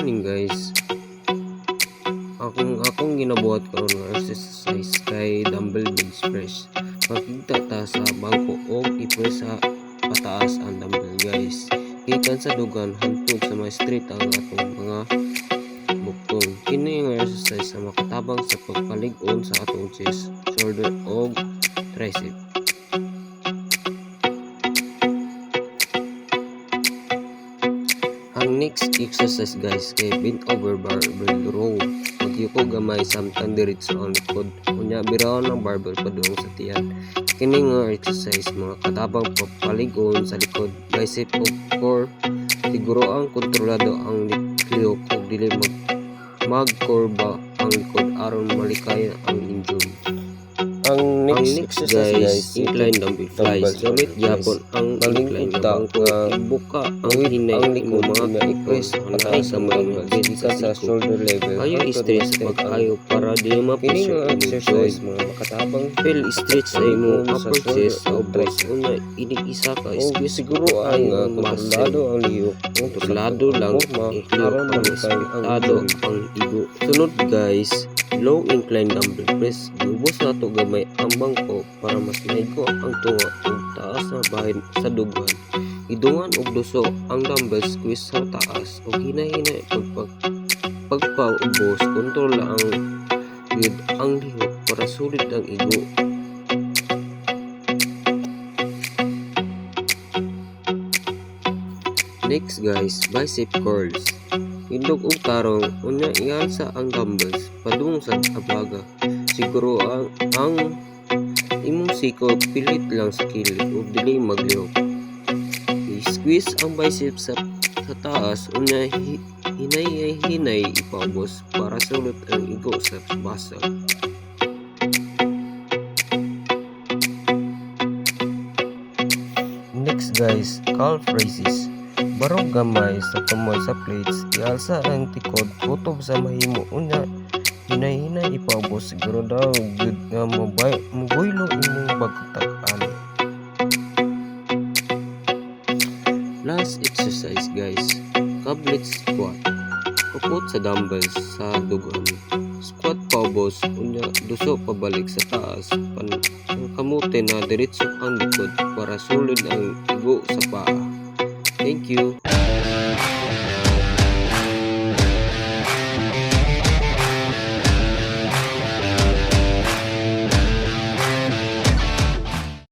morning guys. Akong ginabuhat karon nga exercise kay dumbbell bench press. Makita ta sa bangko o i-press sa pataas ang dumbbell guys. Gikan sa dugan hangtod sa mga straight ang atong mga buktong. Kini nga exercise sa makatabang sa pagpalig-on sa atong chest, shoulder o tricep. Ang next exercise guys kay bent over barbell row. Magyuko gamay samtang diretso ang likod. Kunya biraw ng barbell padung sa tiyan. Kini nga exercise mga katabang papalig-on sa likod, bicep o core. Siguro ang kontrolado ang lihok o dili magkurba ang likod aron malikay ang injury. Ang next guys, incline dumbbell flies. Gamit yapon ang incline na bangko. Ibuka ang hinay mo mga i-press anay sa mga dedika sa shoulder level. Ayaw i-stretch sa pag-ayaw para di ma-push ang exercise mga makatabang. Feel stretch sa imo upper chest o breast. Una, inig-isa ka. Squeeze siguro ang kontrolado ang lihok. Kontrolado lang i-clear ang respetado ang igo. Sunod guys, low incline dumbbell press. Giubos na ito gamay ang bangko para mas maigo ang tunga ug taas na bahin sa dugan. Idungan og duso ang dumbbell squeeze sa taas ug hinay-hinay pagpaubos. Kontrol ang gid ang lihok para sulit ang igo. Next guys, bicep curls. Indog og tarong unya ialsa ang dumbbells padung sa abaga. Siguro ang imong siko pilit lang sa kilid ug dili maglihok. I-squeeze ang biceps sa taas unya hinay ipaubos para sulot ang igo sa basal. Next guys, calf raises. Barog gamay sa tumoy sa plates, ialsa ang tikod kutob sa mahimo unya hinay-hinay ipaubos. Siguro daw good nga mabuylo imong bagtak-an. Last exercise guys, goblet squat. Kupot sa dumbbells sa dugan. Squat paubos unya duso pabalik sa taas. Kamuti na diretso ang likod para sulod ang igo sa paa. Thank you.